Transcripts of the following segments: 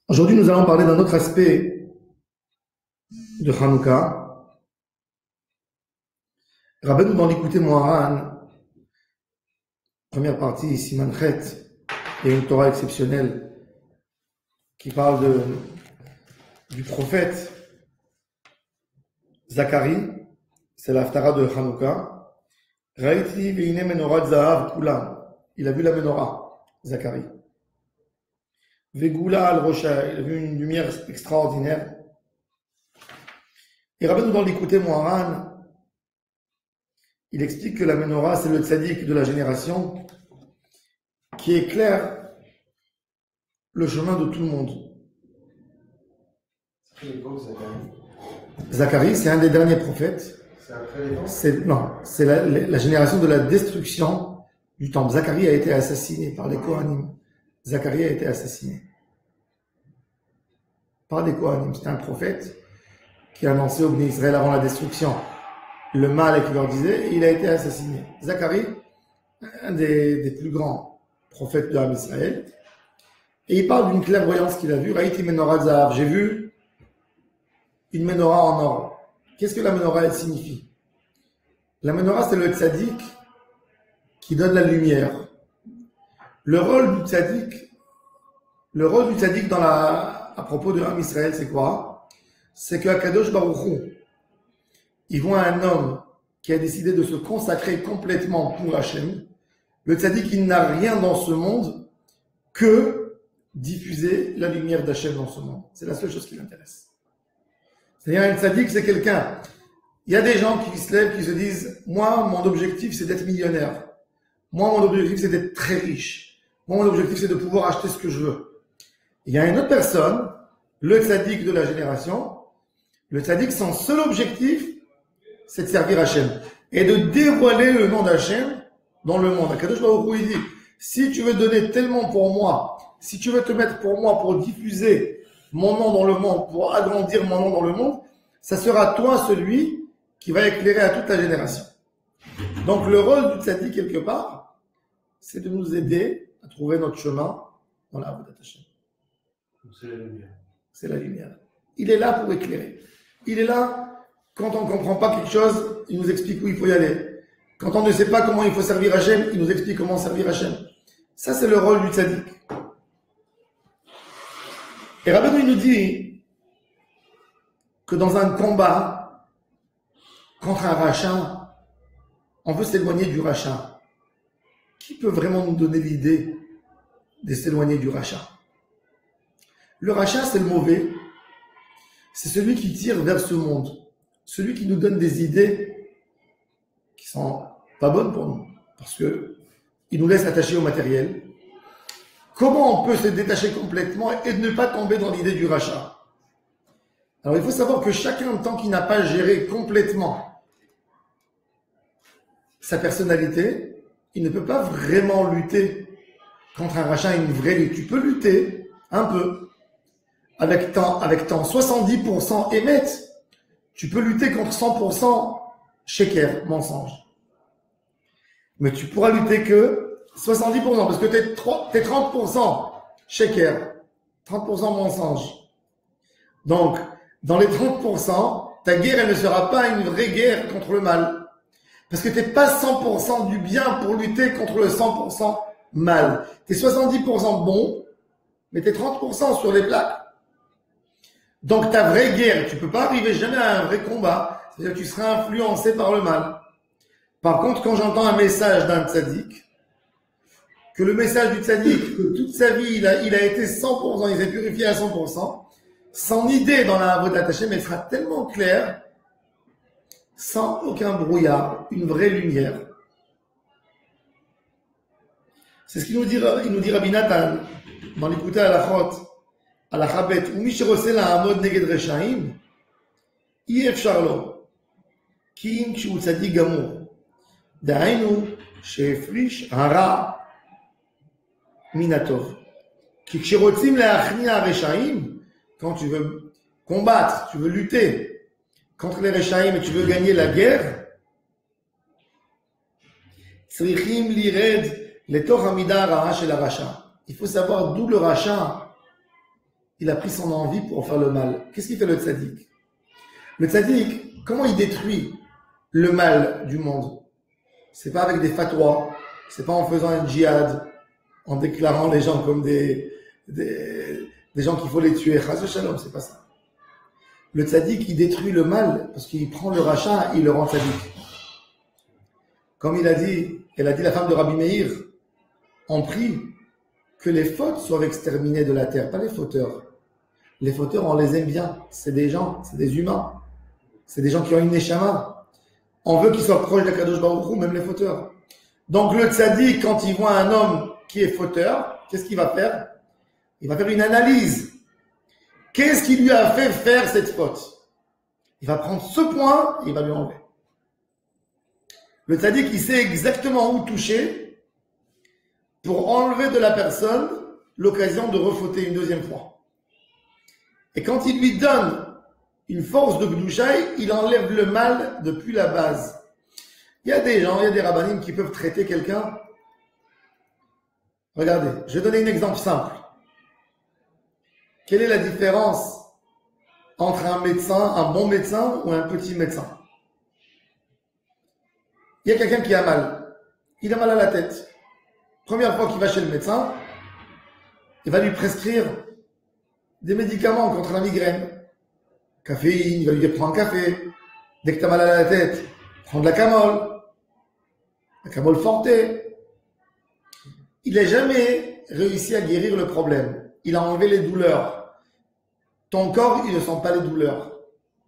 Aujourd'hui, nous allons parler d'un autre aspect de Hanouka. Rabbeinu dans l'Écouté Moharan, première partie, Siman Chet, et une Torah exceptionnelle qui parle du prophète Zacharie, c'est l'Haftara de Hanouka. Raïti veine menorah zahav kulam. Il a vu la menorah, Zacharie. Vegoula al Rocha, il a vu une lumière extraordinaire. Et Rabbeinu dans l'Écouté Moharan, il explique que la menorah, c'est le tzaddik de la génération qui éclaire le chemin de tout le monde. C'est l'époque Zacharie, c'est un des derniers prophètes. C'est après les temps. C'est la génération de la destruction du temple. Zacharie a été assassiné par les Kohanim. Zacharie a été assassiné par des Kohanim. C'était un prophète qui a annoncé au Bnei Israël avant la destruction le mal et qui leur disait, et il a été assassiné. Zacharie, un des plus grands prophètes de l'Am Israël, et il parle d'une clairvoyance qu'il a vue. Raïti menorah zahav, j'ai vu une menorah en or. Qu'est-ce que la menorah elle signifie? La menorah, c'est le tzaddik qui donne la lumière. Le rôle du tzaddik à propos de l'Am Israël, c'est quoi? C'est que Akadosh Baruch Hu, il voit un homme qui a décidé de se consacrer complètement pour Hachem. Le tzaddik, il n'a rien dans ce monde que diffuser la lumière d'Hachem dans ce monde. C'est la seule chose qui l'intéresse. C'est-à-dire, un tzaddik, c'est quelqu'un. Il y a des gens qui se lèvent, qui se disent, moi, mon objectif, c'est d'être millionnaire. Moi, mon objectif, c'est d'être très riche. Moi, mon objectif, c'est de pouvoir acheter ce que je veux. Il y a une autre personne, le tzaddik de la génération. Le tzaddik, son seul objectif, c'est de servir Hachem et de dévoiler le nom d'Hachem dans le monde. Akadosh Baruch Hu, il dit, si tu veux donner tellement pour moi, si tu veux te mettre pour moi pour diffuser mon nom dans le monde, pour agrandir mon nom dans le monde, ça sera toi celui qui va éclairer à toute la génération. Donc le rôle du tzaddik quelque part, c'est de nous aider à trouver notre chemin dans la Avodat Hashem. C'est la lumière. C'est la lumière. Il est là pour éclairer. Il est là, quand on ne comprend pas quelque chose, il nous explique où il faut y aller. Quand on ne sait pas comment il faut servir Hachem, il nous explique comment servir Hachem. Ça, c'est le rôle du tzaddik. Et Rabbeinu nous dit que dans un combat contre un rachat, on veut s'éloigner du rachat. Qui peut vraiment nous donner l'idée de s'éloigner du rachat? Le rachat, c'est le mauvais. C'est celui qui tire vers ce monde. Celui qui nous donne des idées qui sont pas bonnes pour nous. Parce que il nous laisse attachés au matériel. Comment on peut se détacher complètement et ne pas tomber dans l'idée du rachat? Alors il faut savoir que chacun, tant qu'il n'a pas géré complètement sa personnalité, il ne peut pas vraiment lutter contre un rachat, une vraie lutte. Tu peux lutter un peu avec ton 70% émet, tu peux lutter contre 100% sheker, mensonge. Mais tu pourras lutter que 70%, parce que t'es 30% sheker, 30% mensonge. Donc, dans les 30%, ta guerre, elle ne sera pas une vraie guerre contre le mal. Parce que t'es pas 100% du bien pour lutter contre le 100% mal. T'es 70% bon, mais t'es 30% sur les plaques. Donc ta vraie guerre, tu peux pas arriver jamais à un vrai combat. C'est-à-dire que tu seras influencé par le mal. Par contre, quand j'entends un message d'un tzaddik, que le message du tzaddik, que toute sa vie, il a été 100%, il s'est purifié à 100%, son idée dans la Avodat Hashem, elle sera tellement claire, sans aucun brouillard, une vraie lumière. C'est ce qu'il nous dit Rabbi Nathan, dans l'Écouté à la Chot, à la Chabet, ou Mishirosé la Hamod Neged Reshaim, Yefshar lo, ki im kshu tzadik gamur, da'ainu shefrish hara minatov. Ki kshirotzim le'achnia reshaim, quand tu veux combattre, tu veux lutter contre les reshaim et tu veux gagner la guerre, tzrichim lired letoch hamida hara shel harasha. Il faut savoir d'où le rachat il a pris son envie pour faire le mal. Qu'est-ce qu'il fait le tzaddik? Le tzaddik, comment il détruit le mal du monde? C'est pas avec des fatwas, c'est pas en faisant un djihad, en déclarant les gens comme des gens qu'il faut les tuer. Chas v'shalom, c'est pas ça. Le tzaddik, il détruit le mal parce qu'il prend le rachat et il le rend tzaddik. Comme elle a dit la femme de Rabbi Meir, on prie que les fautes soient exterminées de la terre, pas les fauteurs. Les fauteurs, on les aime bien. C'est des gens, c'est des humains. C'est des gens qui ont une neshama. On veut qu'ils soient proches d'Akadosh Baruch Hu, même les fauteurs. Donc le tzaddik, quand il voit un homme qui est fauteur, qu'est-ce qu'il va faire? Il va faire une analyse. Qu'est-ce qui lui a fait faire cette faute? Il va prendre ce point et il va lui enlever. Le tzaddik, il sait exactement où toucher pour enlever de la personne l'occasion de refauter une deuxième fois. Et quand il lui donne une force de gdouchaï, il enlève le mal depuis la base. Il y a des gens, il y a des rabbanim qui peuvent traiter quelqu'un. Regardez, je vais donner un exemple simple. Quelle est la différence entre un médecin, un bon médecin ou un petit médecin? Il y a quelqu'un qui a mal. Il a mal à la tête. Première fois qu'il va chez le médecin, il va lui prescrire des médicaments contre la migraine. Caféine, il va lui dire prends un café. Dès que tu as mal à la tête, prends de la camole forte. Il n'a jamais réussi à guérir le problème. Il a enlevé les douleurs. Ton corps, il ne sent pas les douleurs.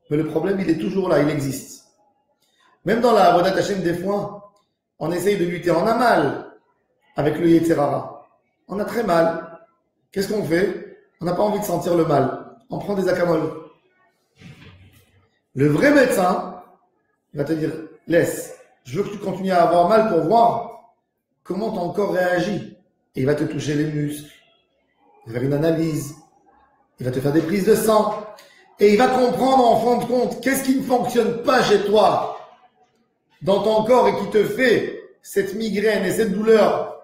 Mais le problème, il est toujours là, il existe. Même dans la Avodat Hashem, des fois, on essaye de lutter. On a mal avec le Yetzer Hara. On a très mal. Qu'est-ce qu'on fait? On n'a pas envie de sentir le mal. On prend des acamol. Le vrai médecin, il va te dire, laisse, je veux que tu continues à avoir mal pour voir comment ton corps réagit. Et il va te toucher les muscles. Il va faire une analyse. Il va te faire des prises de sang. Et il va comprendre en fin de compte qu'est-ce qui ne fonctionne pas chez toi dans ton corps et qui te fait cette migraine et cette douleur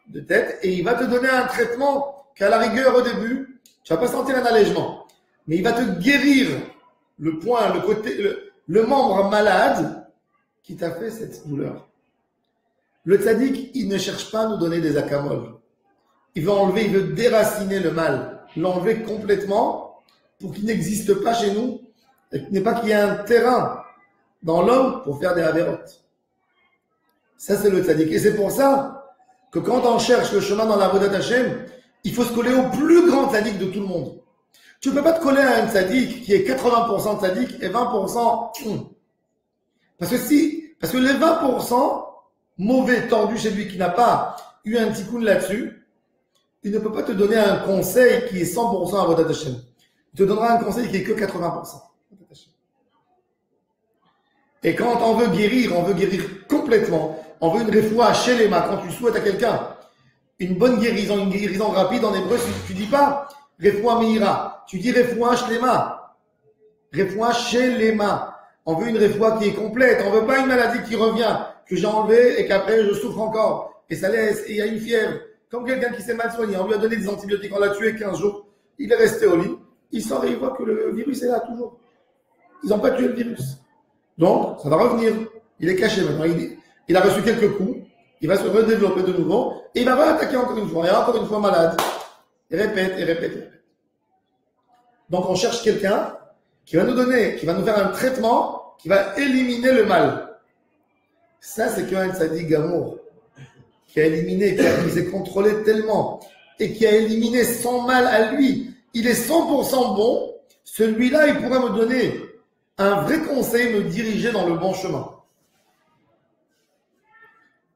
de tête. Et il va te donner un traitement qu'à la rigueur au début, tu vas pas sentir un allègement. Mais il va te guérir le point, le côté, le membre malade qui t'a fait cette douleur. Le tzaddik, il ne cherche pas à nous donner des acamol. Il veut enlever, il veut déraciner le mal, l'enlever complètement pour qu'il n'existe pas chez nous et qu'il n'y ait pas qu'il y ait un terrain dans l'homme pour faire des avérotes. Ça, c'est le tzaddik. Et c'est pour ça que quand on cherche le chemin dans la Avodat Hashem, il faut se coller au plus grand tzaddik de tout le monde. Tu ne peux pas te coller à un tzaddik qui est 80% tzaddik et 20% Parce que les 20% mauvais, tordus chez lui, qui n'a pas eu un tikkun là-dessus, il ne peut pas te donner un conseil qui est 100% Avodat Hashem. Il te donnera un conseil qui est que 80%. Et quand on veut guérir complètement. On veut une refoua chez les mains. Quand tu souhaites à quelqu'un une bonne guérison, une guérison rapide, en hébreu, tu dis pas refoua meira. Tu dis refoua shlema. Refoua chez les mains. On veut une refoua qui est complète. On veut pas une maladie qui revient, que j'ai enlevée et qu'après je souffre encore. Et ça laisse, et il y a une fièvre. Comme quelqu'un qui s'est mal soigné. On lui a donné des antibiotiques, on l'a tué 15 jours. Il est resté au lit. Il sort et il voit que le virus est là toujours. Ils n'ont pas tué le virus. Donc, ça va revenir. Il est caché maintenant. Il a reçu quelques coups. Il va se redévelopper de nouveau. Et il va réattaquer encore une fois. Et encore une fois malade. Et répète, et répète, et répète. Donc, on cherche quelqu'un qui va nous donner, qui va nous faire un traitement qui va éliminer le mal. Ça, c'est qu'un tzaddik gamour qui a éliminé, qui s'est contrôlé tellement et qui a éliminé son mal à lui. Il est 100% bon. Celui-là, il pourrait me donner un vrai conseil, me diriger dans le bon chemin.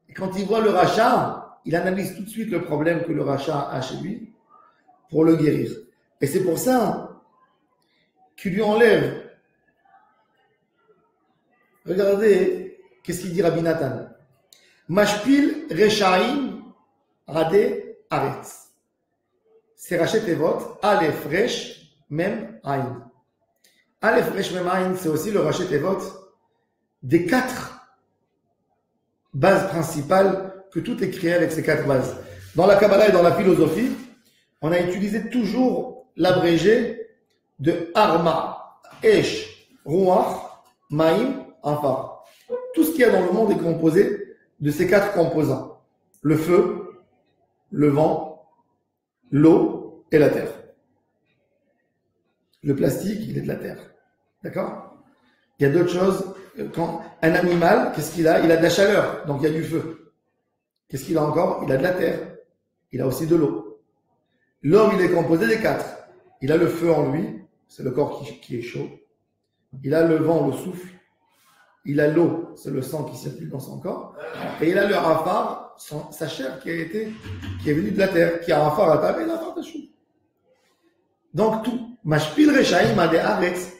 Et quand il voit le rachat, il analyse tout de suite le problème que le rachat a chez lui pour le guérir. Et c'est pour ça qu'il lui enlève. Regardez, qu'est-ce qu'il dit Rabbi Nathan. Mashpil Rechaim Radé Aretz. C'est Rachet Tevot, Aleph Resh Mem Ain. Aleph Resh Mem Ain, c'est aussi le Rachet Tevot des 4 bases principales que tout est créé avec ces 4 bases. Dans la Kabbalah et dans la philosophie, on a utilisé toujours l'abrégé de Arma, Esh, Ruach, Maïm, Afar. Tout ce qu'il y a dans le monde est composé de ces 4 composants. Le feu, le vent, l'eau et la terre. Le plastique, il est de la terre. D'accord? Il y a d'autres choses. Quand un animal, qu'est-ce qu'il a? Il a de la chaleur, donc il y a du feu. Qu'est-ce qu'il a encore? Il a de la terre. Il a aussi de l'eau. L'homme, il est composé des 4. Il a le feu en lui, c'est le corps qui est chaud. Il a le vent, le souffle. Il a l'eau, c'est le sang qui circule dans son corps. Et il a le rafar, sa chair qui est venue de la terre, qui a rafar à table et rafar à chou. Donc tout. Mashpil Rechaim Ade Aretz.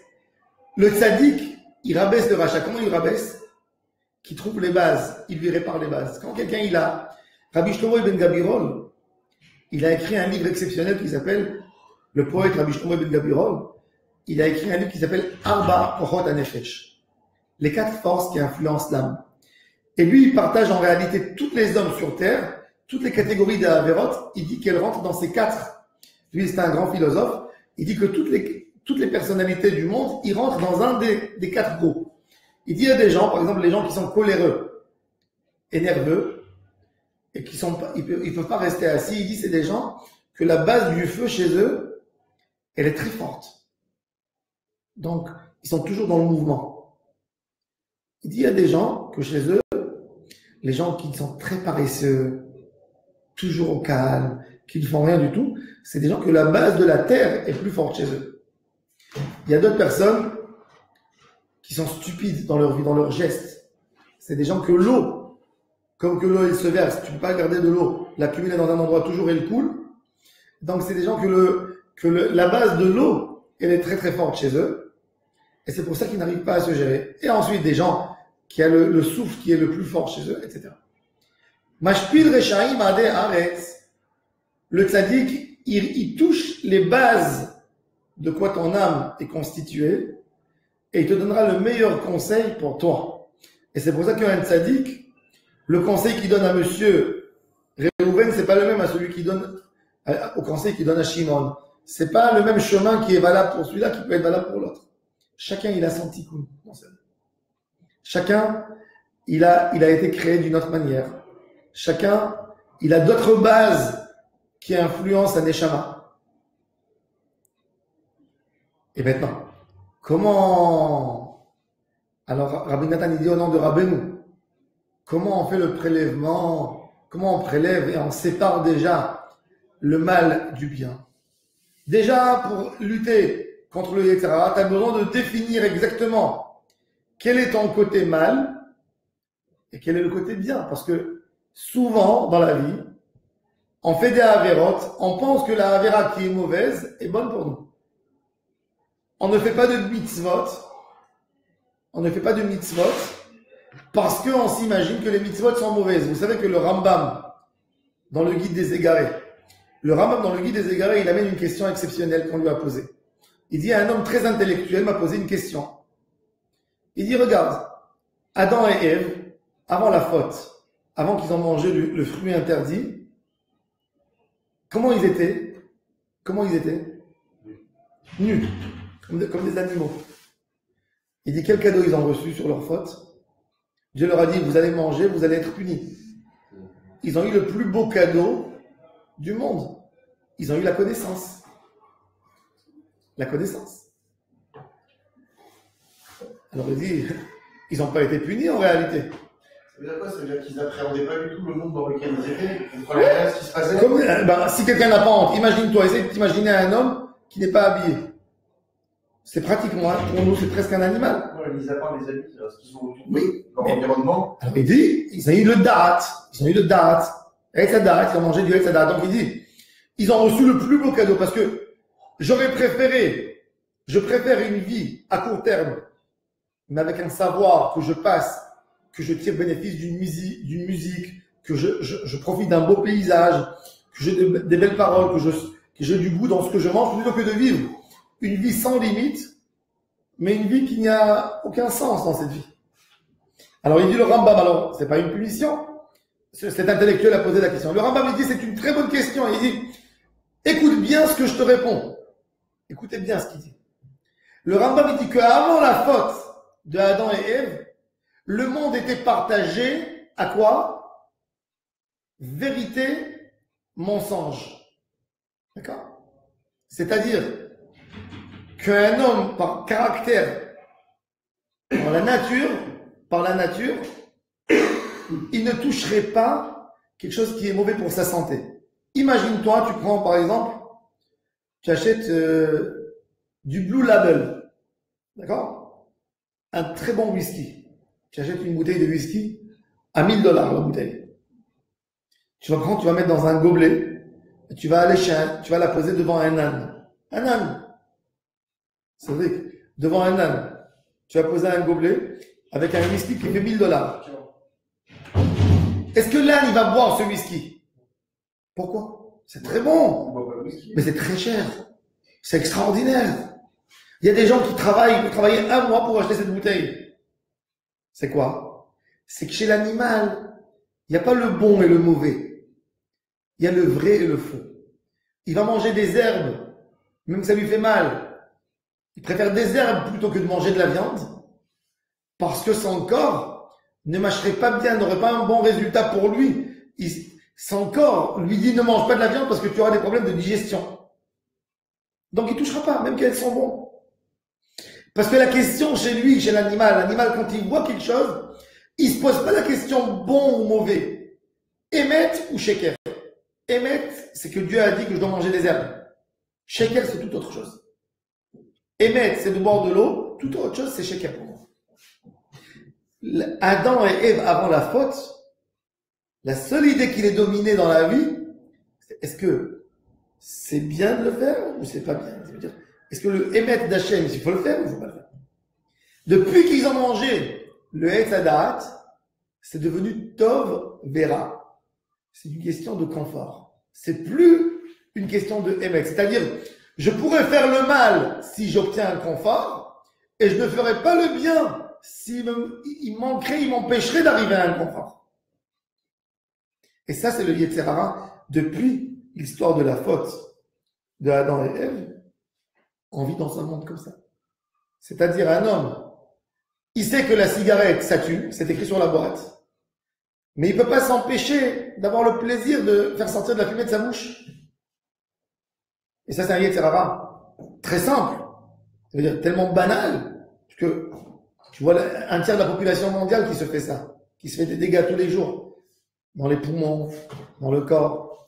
Le tzaddik, il rabaisse le rachat. Comment il rabaisse? Qui trouve les bases. Il lui répare les bases. Quand quelqu'un il a, Rabbi Shlomo Ibn Gabirol, il a écrit un livre exceptionnel qui s'appelle, le poète Rabbi Shlomo Ibn Gabirol, il a écrit un livre qui s'appelle Arba Kochot HaNefesh. Les 4 forces qui influencent l'âme. Et lui, il partage en réalité tous les hommes sur terre, toutes les catégories d'Averot, il dit qu'elles rentrent dans ces 4. Lui, c'est un grand philosophe. Il dit que toutes les personnalités du monde, ils rentrent dans un des 4 groupes. Il dit il y a des gens, par exemple, les gens qui sont coléreux et nerveux, et qui sont pas, ils peuvent pas rester assis. Il dit c'est des gens que la base du feu chez eux, elle est très forte. Donc, ils sont toujours dans le mouvement. Il dit il y a des gens que chez eux, les gens qui sont très paresseux, toujours au calme, qui ne font rien du tout, c'est des gens que la base de la terre est plus forte chez eux. Il y a d'autres personnes qui sont stupides dans leur vie, dans leurs gestes. C'est des gens que l'eau, comme que l'eau elle se verse, tu ne peux pas garder de l'eau, l'accumuler dans un endroit toujours elle coule. Donc c'est des gens que la base de l'eau, elle est très très forte chez eux. Et c'est pour ça qu'ils n'arrivent pas à se gérer. Et ensuite des gens qui ont le souffle qui est le plus fort chez eux, etc. Mashpil Rechaim Ade Aretz. Le tzaddik, il touche les bases de quoi ton âme est constituée et il te donnera le meilleur conseil pour toi. Et c'est pour ça qu'un tzaddik, le conseil qu'il donne à monsieur Réhouven, c'est pas le même à celui qui donne, au conseil qu'il donne à Shimon. C'est pas le même chemin qui est valable pour celui-là qui peut être valable pour l'autre. Chacun, il a son tikkun dans sa vie. Chacun, il a été créé d'une autre manière. Chacun, il a d'autres bases qui influencent un neshama. Et maintenant, comment... Alors, Rabbi Nathan, il dit au nom de Rabbeinu, comment on fait le prélèvement, comment on prélève et on sépare déjà le mal du bien. Déjà, pour lutter contre le Yetzirah, tu as besoin de définir exactement quel est ton côté mal et quel est le côté bien. Parce que souvent, dans la vie, on fait des avérotes, on pense que la avéra qui est mauvaise est bonne pour nous. On ne fait pas de mitzvot. On ne fait pas de mitzvot parce qu'on s'imagine que les mitzvot sont mauvaises. Vous savez que le Rambam, dans le guide des égarés, il amène une question exceptionnelle qu'on lui a posée. Il dit, un homme très intellectuel m'a posé une question. Il dit, regarde, Adam et Ève, avant la faute, avant qu'ils ont mangé le fruit interdit, comment ils étaient? Nus, comme des animaux. Il dit, quel cadeau ils ont reçu sur leur faute? Dieu leur a dit, vous allez manger, vous allez être punis. Ils ont eu le plus beau cadeau du monde. Ils ont eu la connaissance. La connaissance. Alors il dit, ils n'ont pas été punis en réalité. Ça veut dire quoi? Ça veut dire qu'ils n'appréhendaient pas du tout le monde dans lequel ils étaient. Ils comprenaient rien ce qui se passait. Si quelqu'un n'a pas honte, imagine-toi, essaye de t'imaginer un homme qui n'est pas habillé. C'est pratiquement, pour nous, c'est presque un animal. Non, mis à part les habits, parce qu'ils sont autour de leur environnement. Alors il dit, ils ont eu le da'at. Avec la da'at, ils ont mangé du avec la da'at. Donc il dit, ils ont reçu le plus beau cadeau parce que je préfère une vie à court terme, mais avec un savoir que je passe, que je tire bénéfice d'une musique, que je profite d'un beau paysage, que j'ai des belles paroles, que j'ai du goût dans ce que je mange, plutôt que de vivre une vie sans limite, mais une vie qui n'a aucun sens dans cette vie. Alors il dit le Rambam, alors c'est pas une punition, cet intellectuel a posé la question. Le Rambam il dit c'est une très bonne question, il dit écoute bien ce que je te réponds. Écoutez bien ce qu'il dit. Le Rambam dit qu'avant la faute de Adam et Ève, le monde était partagé à quoi? Vérité, mensonge. D'accord? C'est-à-dire qu'un homme par caractère, par la nature, il ne toucherait pas quelque chose qui est mauvais pour sa santé. Imagine-toi, tu prends par exemple, tu achètes du Blue Label, d'accord? Un très bon whisky. Tu achètes une bouteille de whisky à $1000 la bouteille. Tu vas prendre, tu vas mettre dans un gobelet, et tu vas aller tu vas la poser devant un âne. Un âne. C'est vrai, devant un âne. Tu vas poser un gobelet avec un whisky qui fait $1000. Est-ce que l'âne, il va boire ce whisky? Pourquoi? C'est très bon. Mais c'est très cher. C'est extraordinaire. Il y a des gens qui travaillent, pour travailler 1 mois pour acheter cette bouteille. C'est quoi? C'est que chez l'animal, il n'y a pas le bon et le mauvais. Il y a le vrai et le faux. Il va manger des herbes, même que ça lui fait mal. Il préfère des herbes plutôt que de manger de la viande, parce que son corps ne mâcherait pas bien, n'aurait pas un bon résultat pour lui. Son corps lui dit ne mange pas de la viande parce que tu auras des problèmes de digestion. Donc il ne touchera pas, même qu'elles sont bonnes. Parce que la question chez lui, chez l'animal, quand il voit quelque chose, il ne se pose pas la question bon ou mauvais. Émet ou sheker. Émet, c'est que Dieu a dit que je dois manger des herbes. Sheker, c'est tout autre chose. Émet, c'est de boire de l'eau. Toute autre chose, c'est sheker pour moi. Adam et Ève, avant la faute, la seule idée qui les dominait dans la vie, c'est est-ce que c'est bien de le faire ou c'est pas bien? C'est-à-dire, est-ce que le émet d'Hachem, il faut le faire ou il faut pas le faire? Depuis qu'ils ont mangé le Etz Hadaat, c'est devenu Tov Vera. C'est une question de confort. C'est plus une question de émet. C'est-à-dire, je pourrais faire le mal si j'obtiens un confort et je ne ferais pas le bien s'il il m'empêcherait d'arriver à un confort. Et ça, c'est le Yetzer Hara depuis l'histoire de la faute de Adam et Ève. On vit dans un monde comme ça. C'est-à-dire un homme, il sait que la cigarette, ça tue, c'est écrit sur la boîte, mais il ne peut pas s'empêcher d'avoir le plaisir de faire sortir de la fumée de sa bouche. Et ça, c'est un Yetzer Hara très simple. Ça veut dire tellement banal que tu vois un tiers de la population mondiale qui se fait ça, qui se fait des dégâts tous les jours, dans les poumons, dans le corps.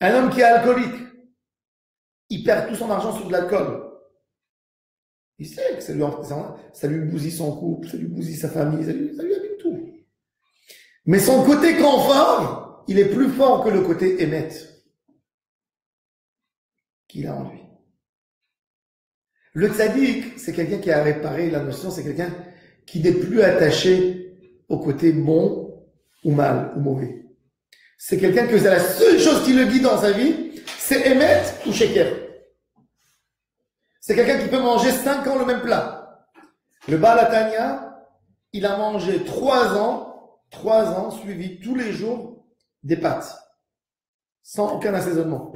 Un homme qui est alcoolique, il perd tout son argent sur de l'alcool. Il sait que ça lui bousille son couple, ça lui bousille sa famille, ça lui abîme tout. Mais son côté confort, il est plus fort que le côté émet qu'il a en lui. Le tzaddik, c'est quelqu'un qui a réparé la notion, c'est quelqu'un qui n'est plus attaché au côté bon ou mal ou mauvais. C'est quelqu'un que c'est la seule chose qui le guide dans sa vie, c'est émet ou sheker. C'est quelqu'un qui peut manger 5 ans le même plat. Le Baal HaTanya, il a mangé 3 ans suivis tous les jours des pâtes, sans aucun assaisonnement,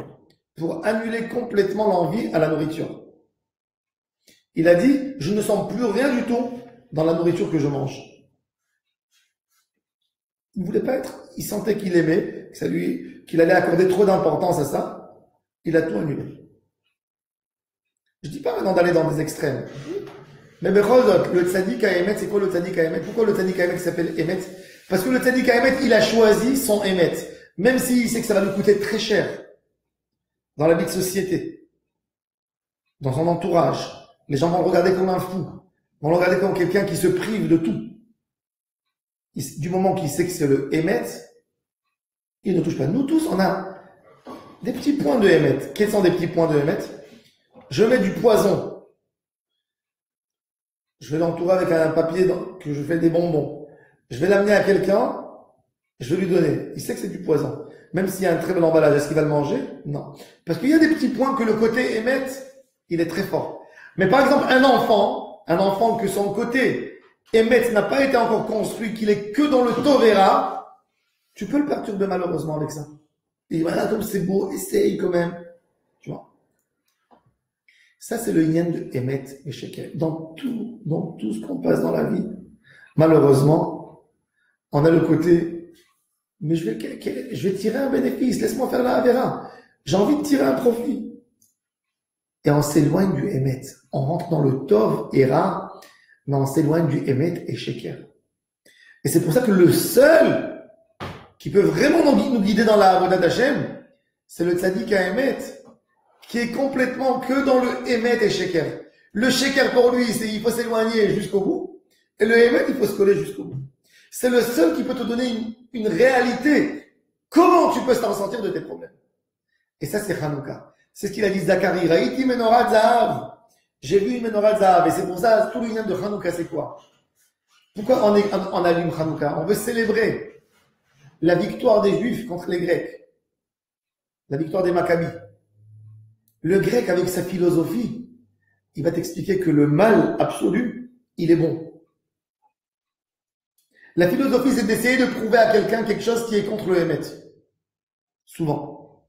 pour annuler complètement l'envie à la nourriture. Il a dit, je ne sens plus rien du tout dans la nourriture que je mange. Il ne voulait pas il sentait qu'il aimait, qu'il allait accorder trop d'importance à ça. Il a tout annulé. Je ne dis pas maintenant d'aller dans des extrêmes. Mais le tzaddik à émet, c'est quoi le tzaddik à émet? Pourquoi le tzaddik à émet s'appelle émet? Parce que le tzaddik à émet, il a choisi son émet. Même s'il sait que ça va lui coûter très cher dans la vie de société, dans son entourage. Les gens vont le regarder comme un fou. Vont le regarder comme quelqu'un qui se prive de tout. Du moment qu'il sait que c'est le émet, il ne touche pas. Nous tous, on a des petits points de émet. Quels sont des petits points de émet? Je mets du poison. Je vais l'entourer avec un papier que je fais des bonbons. Je vais l'amener à quelqu'un, je vais lui donner. Il sait que c'est du poison. Même s'il y a un très bel emballage, est-ce qu'il va le manger? Non. Parce qu'il y a des petits points que le côté émet, il est très fort. Mais par exemple, un enfant que son côté émet n'a pas été encore construit, qu'il est que dans le Tovera, tu peux le perturber malheureusement avec ça. Et voilà, comme c'est beau, essaye quand même. Tu vois. Ça, c'est le yin de Emet et Sheker. Dans tout ce qu'on passe dans la vie, malheureusement, on a le côté, mais je vais tirer un bénéfice, laisse-moi faire la Avera. J'ai envie de tirer un profit. Et on s'éloigne du Emet. On rentre dans le Tov et Ra, mais on s'éloigne du Emet et Sheker. Et c'est pour ça que le seul qui peut vraiment nous guider dans la Avodat Hashem, c'est le Tzadik à Emet, qui est complètement que dans le Emet et Sheker. Le Sheker pour lui, c'est il faut s'éloigner jusqu'au bout, et le Emet, il faut se coller jusqu'au bout. C'est le seul qui peut te donner une réalité. Comment tu peux t'en sortir de tes problèmes? Et ça, c'est Hanouka. C'est ce qu'il a dit Zacharie. Raïti menorah zahav. J'ai vu une menorah zahav. Et c'est pour ça, tout le lien de Hanouka, c'est quoi? Pourquoi on allume Hanouka? On veut célébrer la victoire des Juifs contre les Grecs. La victoire des Maccabis. Le Grec, avec sa philosophie, il va t'expliquer que le mal absolu, il est bon. La philosophie, c'est d'essayer de prouver à quelqu'un quelque chose qui est contre le Hémet. Souvent.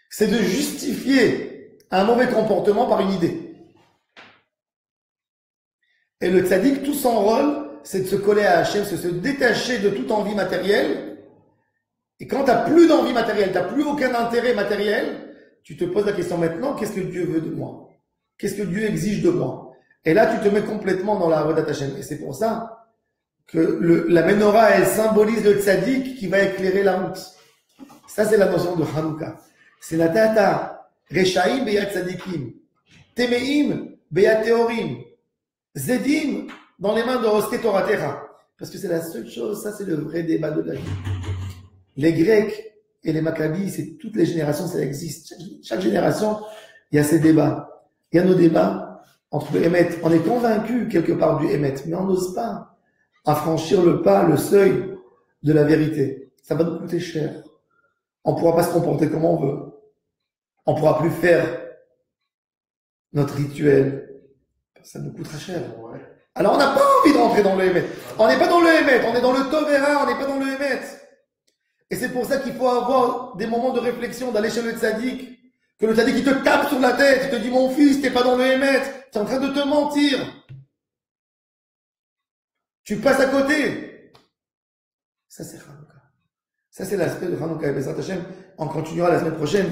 C'est de justifier un mauvais comportement par une idée. Et le tzaddik, tout son rôle, c'est de se coller à Hachem, c'est de se détacher de toute envie matérielle. Et quand tu n'as plus d'envie matérielle, tu n'as plus aucun intérêt matériel, tu te poses la question maintenant, qu'est-ce que Dieu veut de moi? Qu'est-ce que Dieu exige de moi? Et là, tu te mets complètement dans la Avodat Hashem. Et c'est pour ça que la menorah, elle symbolise le tzaddik qui va éclairer la route. Ça, c'est la notion de Hanouka. C'est la tata. Reshaim beyat tzadikim. Temeim beyat teorim. Zedim dans les mains de Roske Toratera. Parce que c'est la seule chose, ça c'est le vrai débat de la vie. Les Grecs et les Maccabis, c'est toutes les générations, ça existe. Chaque génération, il y a ces débats. Il y a nos débats entre le Hémet. On est convaincu quelque part du Hémet, mais on n'ose pas à franchir le pas, le seuil de la vérité. Ça va nous coûter cher. On ne pourra pas se comporter comme on veut. On ne pourra plus faire notre rituel. Ça nous coûtera cher. Alors on n'a pas envie de rentrer dans le Hémet. On n'est pas dans le Hémet, on est dans le Tovera, on n'est pas dans le Hémet. Et c'est pour ça qu'il faut avoir des moments de réflexion, d'aller chez le tzaddik, que le tzaddik il te tape sur la tête, il te dit mon fils, t'es pas dans le Hémet, t'es en train de te mentir. Tu passes à côté. Ça, c'est Hanouka. Ça, c'est l'aspect de Hanouka. Et Bezrat Hashem, on continuera la semaine prochaine.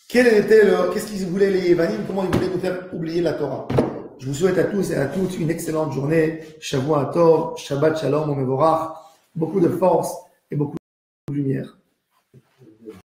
Qu'est-ce qu'ils voulaient les Yévanim? Comment ils voulaient nous faire oublier la Torah? Je vous souhaite à tous et à toutes une excellente journée. Shavua Tov, Shabbat Shalom, Mevorach. Beaucoup de force et beaucoup de lumière.